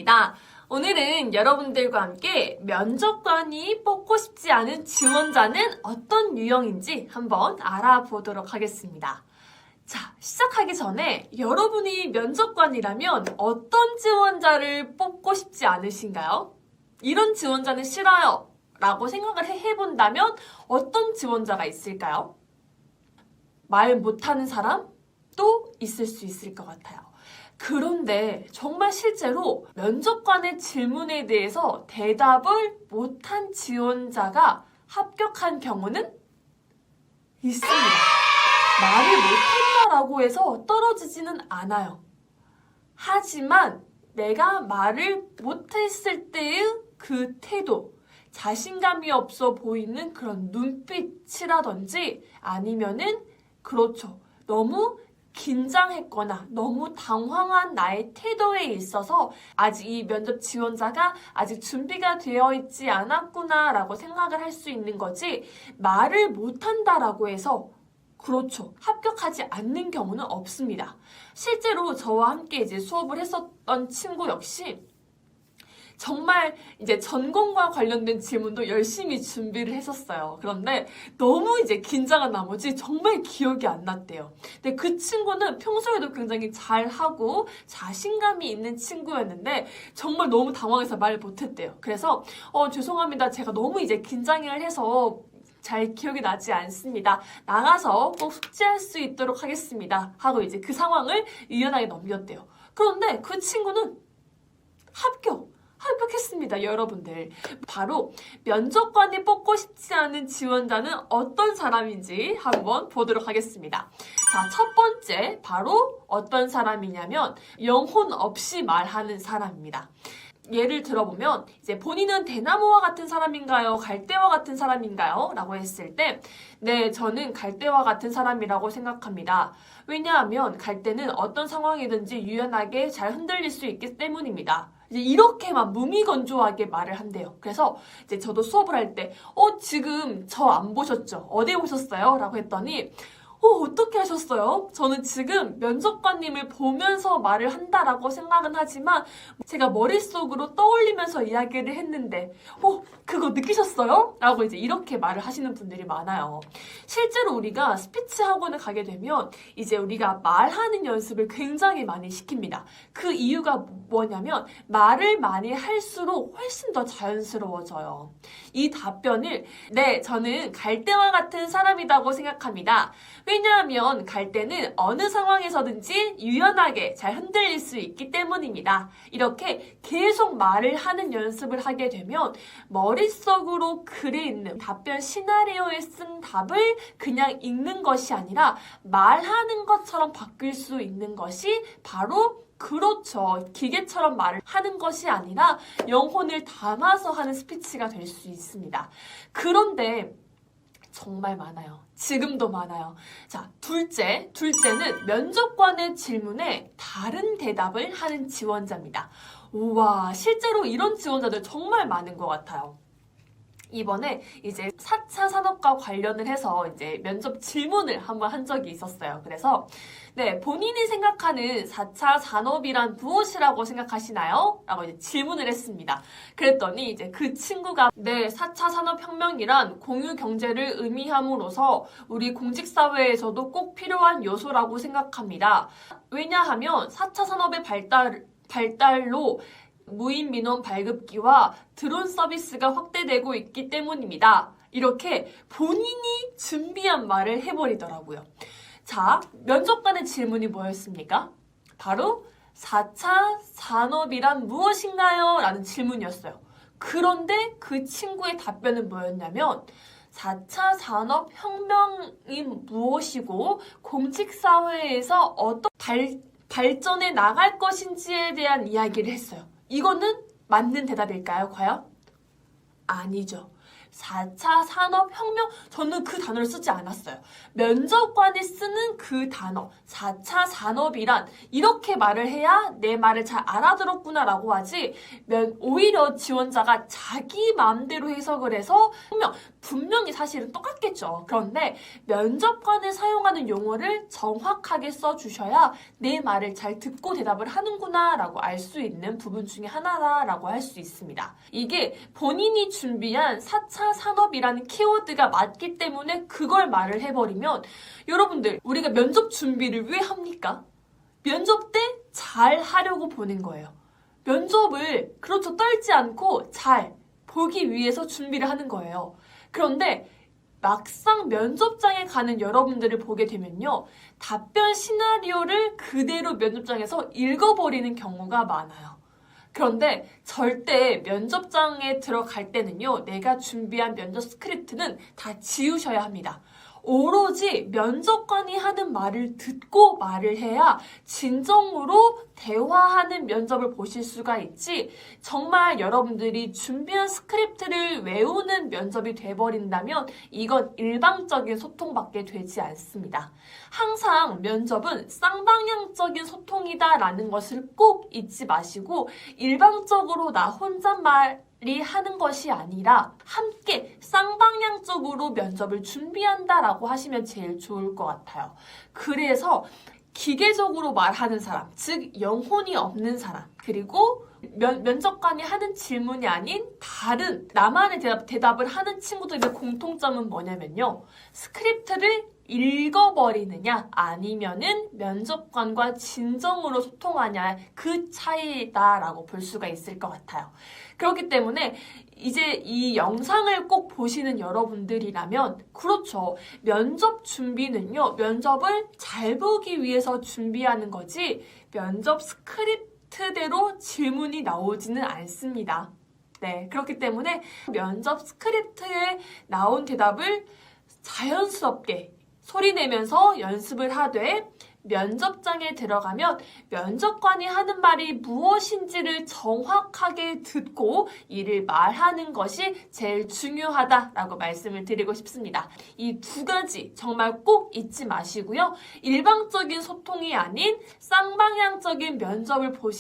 반갑습니다. 오늘은 여러분들과 함께 면접관이 뽑고 싶지 않은 지원자는 어떤 유형인지 한번 알아보도록 하겠습니다. 자, 시작하기 전에 여러분이 면접관이라면 어떤 지원자를 뽑고 싶지 않으신가요? 이런 지원자는 싫어요 라고 생각을 해본다면 어떤 지원자가 있을까요? 말 못하는 사람도 있을 수 있을 것 같아요. 그런데 정말 실제로 면접관의 질문에 대해서 대답을 못한 지원자가 합격한 경우는 있습니다. 말을 못한다라고 해서 떨어지지는 않아요. 하지만 내가 말을 못했을 때의 그 태도, 자신감이 없어 보이는 그런 눈빛이라든지 아니면은 그렇죠. 너무 긴장했거나 너무 당황한 나의 태도에 있어서 아직 이 면접 지원자가 아직 준비가 되어 있지 않았구나 라고 생각을 할 수 있는 거지, 말을 못한다라고 해서 그렇죠. 합격하지 않는 경우는 없습니다. 실제로 저와 함께 이제 수업을 했었던 친구 역시 정말 이제 전공과 관련된 질문도 열심히 준비를 했었어요. 그런데 너무 이제 긴장한 나머지 정말 기억이 안 났대요. 근데 그 친구는 평소에도 굉장히 잘하고 자신감이 있는 친구였는데 정말 너무 당황해서 말 못했대요. 그래서 죄송합니다. 제가 너무 이제 긴장을 해서 잘 기억이 나지 않습니다. 나가서 꼭 숙지할 수 있도록 하겠습니다. 하고 이제 그 상황을 유연하게 넘겼대요. 그런데 그 친구는 합격했습니다, 여러분들. 바로 면접관이 뽑고 싶지 않은 지원자는 어떤 사람인지 한번 보도록 하겠습니다. 자, 첫 번째, 바로 어떤 사람이냐면 영혼 없이 말하는 사람입니다. 예를 들어보면 이제 본인은 대나무와 같은 사람인가요? 갈대와 같은 사람인가요? 라고 했을 때 네, 저는 갈대와 같은 사람이라고 생각합니다. 왜냐하면 갈대는 어떤 상황이든지 유연하게 잘 흔들릴 수 있기 때문입니다. 이제 이렇게만 무미건조하게 말을 한대요. 그래서 이제 저도 수업을 할 때 지금 저 안 보셨죠? 어디 보셨어요? 라고 했더니 어떻게 하셨어요? 저는 지금 면접관님을 보면서 말을 한다라고 생각은 하지만 제가 머릿속으로 떠올리면서 이야기를 했는데 그거 느끼셨어요? 라고 이제 이렇게 말을 하시는 분들이 많아요. 실제로 우리가 스피치 학원을 가게 되면 이제 우리가 말하는 연습을 굉장히 많이 시킵니다. 그 이유가 뭐냐면 말을 많이 할수록 훨씬 더 자연스러워져요. 이 답변을 네, 저는 갈대와 같은 사람이라고 생각합니다. 왜냐하면 갈대는 어느 상황에서든지 유연하게 잘 흔들릴 수 있기 때문입니다. 이렇게 계속 말을 하는 연습을 하게 되면 머릿속으로 글에 있는 답변 시나리오에 쓴 답을 그냥 읽는 것이 아니라 말하는 것처럼 바뀔 수 있는 것이 바로 그렇죠. 기계처럼 말을 하는 것이 아니라 영혼을 담아서 하는 스피치가 될 수 있습니다. 그런데 정말 많아요. 지금도 많아요. 자, 둘째는 면접관의 질문에 다른 대답을 하는 지원자입니다. 우와, 실제로 이런 지원자들 정말 많은 것 같아요. 이번에 이제 4차 산업과 관련을 해서 이제 면접 질문을 한번 한 적이 있었어요. 그래서 네, 본인이 생각하는 4차 산업이란 무엇이라고 생각하시나요? 라고 이제 질문을 했습니다. 그랬더니 이제 그 친구가 네, 4차 산업혁명이란 공유 경제를 의미함으로써 우리 공직사회에서도 꼭 필요한 요소라고 생각합니다. 왜냐하면 4차 산업의 발달로 무인 민원 발급기와 드론 서비스가 확대되고 있기 때문입니다. 이렇게 본인이 준비한 말을 해버리더라고요. 자, 면접관의 질문이 뭐였습니까? 바로 4차 산업이란 무엇인가요? 라는 질문이었어요. 그런데 그 친구의 답변은 뭐였냐면 4차 산업혁명이 무엇이고 공직사회에서 어떤 발전해 나갈 것인지에 대한 이야기를 했어요. 이거는 맞는 대답일까요, 과연? 아니죠. 4차 산업혁명, 저는 그 단어를 쓰지 않았어요. 면접관이 쓰는 그 단어, 4차 산업이란 이렇게 말을 해야 내 말을 잘 알아들었구나라고 하지, 오히려 지원자가 자기 마음대로 해석을 해서 분명히 사실은 똑같겠죠. 그런데 면접관이 사용하는 용어를 정확하게 써주셔야 내 말을 잘 듣고 대답을 하는구나 라고 알 수 있는 부분 중에 하나라고 할 수 있습니다. 이게 본인이 준비한 4차 산업이라는 키워드가 맞기 때문에 그걸 말을 해버리면, 여러분들 우리가 면접 준비를 왜 합니까? 면접 때 잘 하려고 보는 거예요. 면접을 그렇죠, 떨지 않고 잘 보기 위해서 준비를 하는 거예요. 그런데 막상 면접장에 가는 여러분들을 보게 되면요, 답변 시나리오를 그대로 면접장에서 읽어버리는 경우가 많아요. 그런데 절대 면접장에 들어갈 때는요, 내가 준비한 면접 스크립트는 다 지우셔야 합니다. 오로지 면접관이 하는 말을 듣고 말을 해야 진정으로 대화하는 면접을 보실 수가 있지, 정말 여러분들이 준비한 스크립트를 외우는 면접이 돼버린다면 이건 일방적인 소통밖에 되지 않습니다. 항상 면접은 쌍방향적인 소통이다라는 것을 꼭 잊지 마시고, 일방적으로 나 혼잣말 하는 것이 아니라 함께 쌍방향적으로 면접을 준비한다라고 하시면 제일 좋을 것 같아요. 그래서 기계적으로 말하는 사람, 즉 영혼이 없는 사람, 그리고 면접관이 하는 질문이 아닌 다른 나만의 대답을 하는 친구들의 공통점은 뭐냐면요, 스크립트를 읽어버리느냐 아니면은 면접관과 진정으로 소통하냐, 그 차이다라고 볼 수가 있을 것 같아요. 그렇기 때문에 이제 이 영상을 꼭 보시는 여러분들이라면, 그렇죠, 면접 준비는요, 면접을 잘 보기 위해서 준비하는 거지 면접 스크립트대로 질문이 나오지는 않습니다. 네, 그렇기 때문에 면접 스크립트에 나온 대답을 자연스럽게 소리내면서 연습을 하되, 면접장에 들어가면 면접관이 하는 말이 무엇인지를 정확하게 듣고 이를 말하는 것이 제일 중요하다라고 말씀을 드리고 싶습니다. 이 두 가지 정말 꼭 잊지 마시고요. 일방적인 소통이 아닌 쌍방향적인 면접을 보시는